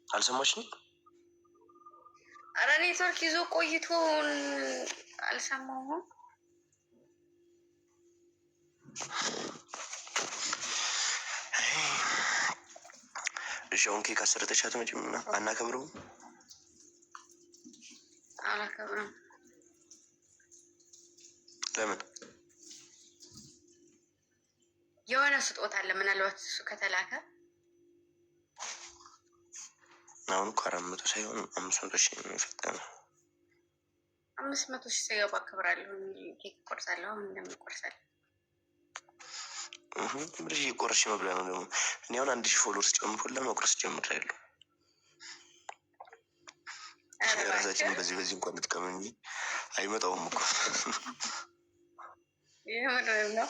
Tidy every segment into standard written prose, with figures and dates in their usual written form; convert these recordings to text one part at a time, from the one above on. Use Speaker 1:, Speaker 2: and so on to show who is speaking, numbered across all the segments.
Speaker 1: አልሰማሽኝ?
Speaker 2: ኧረ ኔትወርክ ይዞ ቆይቶ አልሰማሁም።
Speaker 1: እሺ አሁን ኬክ አሰርተሻት መቼም አናከብረውም።
Speaker 2: አላከብረም።
Speaker 1: ለምን?
Speaker 2: የሆነ ስጦታ አለ፣ ምናልባት እሱ ከተላከ።
Speaker 1: አሁን እኮ 400 ሳይሆን 500 ሺህ ነው የፈጠነው።
Speaker 2: 500 ሺህ ሳይገባ አከብራለሁ። ኬክ ቆርሳለሁ። አሁን እንደምቆርሳለሁ
Speaker 1: ብለሽ እየቆረሽ መብላ ነው ደግሞ። እኔ አሁን 1000 ፎሎወርስ ጨምሮላ መቁረስ ጀምሬያለሁ። ራሳችንን በዚህ እንኳን እንጥቀም እንጂ አይመጣውም እኮ።
Speaker 2: ይህ ምድር ነው።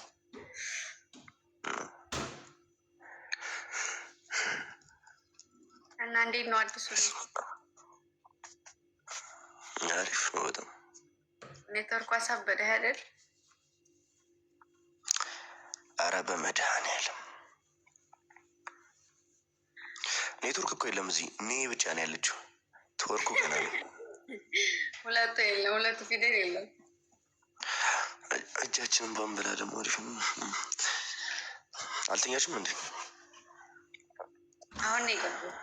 Speaker 2: እና እንዴት ነው አዲሱ?
Speaker 1: አሪፍ ነው በጣም።
Speaker 2: ኔትወርኩ አሳበደህ አይደል?
Speaker 1: አረ በመድኃኒዓለም ኔትወርክ እኮ የለም እዚህ። እኔ ብቻ ነው ያለችው። ትወርኩ ገና ነው።
Speaker 2: ሁለቱ የለም፣ ሁለቱ ፊደል የለም።
Speaker 1: እጃችንን ባንበላ ደግሞ አሪፍ ነው። አልተኛችም እንዴ?
Speaker 2: አሁን ነው የገባው።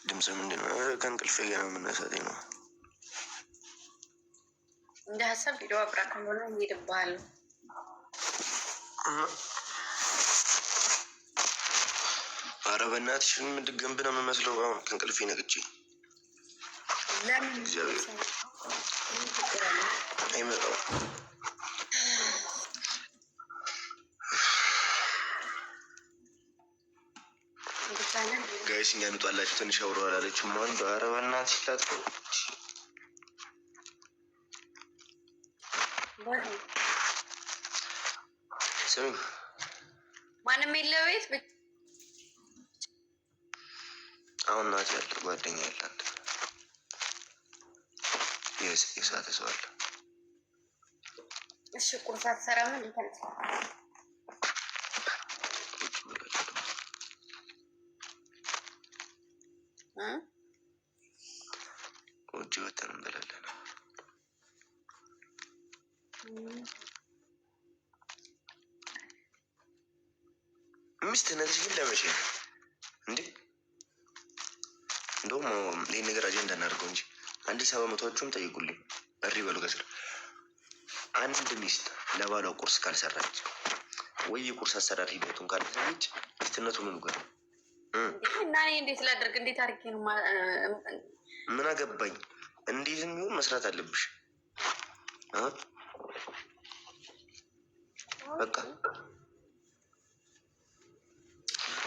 Speaker 1: ድምፅ ምንድን ነው? ከእንቅልፌ ገና የምነሳቴ ነው።
Speaker 2: እንደ ሀሳብ ቪዲዮ አብራ ከሆነ ይሄድብሃል።
Speaker 1: ኧረ በእናትሽ የምትገንብ ነው የምመስለው። አሁን ከእንቅልፌ ነቅቼ እግዚአብሔር አይመጣው። ጋይስ እኛ እንውጣላችሁ ትንሽ አውሮ አላለችም። አንዱ ኧረ በእናትሽ ላጥፈው። ስሚ
Speaker 2: ማንም የለ ቤት።
Speaker 1: አሁን ናት ያለ ጓደኛ ያለ የሳተ ሰው አለ።
Speaker 2: እሺ ቁርስ አትሰራም እንዴ?
Speaker 1: ውጭ ወተን እንበላለን። ሚስት ነች ግን ለመቼ ነው እንዴ? እንደውም ይህን ነገር አጀንዳ እናድርገው እንጂ 1,700ዎቹም ጠይቁልኝ። እሪ በሉ ከስር። አንድ ሚስት ለባሏ ቁርስ ካልሰራች ወይ የቁርስ አሰራር ሂደቱን ካልሰራች ሚስትነቱ ምኑ ጋር ነው?
Speaker 2: እና እኔ እንዴት ላደርግ? እንዴት አድርጌ ነው?
Speaker 1: ምን አገባኝ? እንዴት የሚሆን መስራት አለብሽ። በቃ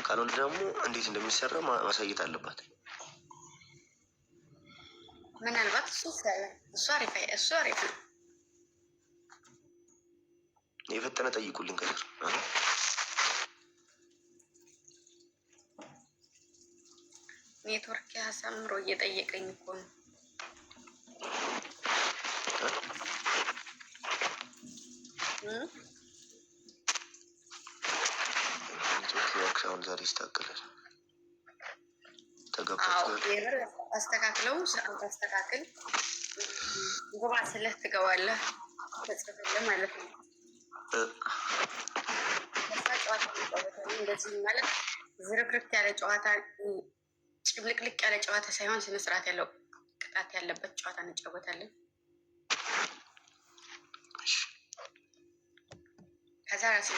Speaker 1: ካልሆነ ደግሞ እንዴት እንደሚሰራ ማሳየት አለባት።
Speaker 2: ምናልባት እሱ አሪፍ ነው።
Speaker 1: የፈጠነ ጠይቁልኝ ከስር።
Speaker 2: ኔትወርክ አሳምሮ እየጠየቀኝ እኮ ነው።
Speaker 1: ኔትወርክ አሁን ዛሬ ይስተካከላል።
Speaker 2: አስተካክለው ሰዓት አስተካክል። ግባ ስልህ ትገባለህ። ተጽፍልህ ማለት ነው። ጨዋታ እንደዚህ ማለት ዝርክርክ ያለ ጨዋታ፣ ጭምልቅልቅ ያለ ጨዋታ ሳይሆን ስነስርዓት ያለው ቅጣት ያለበት ጨዋታ እንጫወታለን። ከዛ ራሴ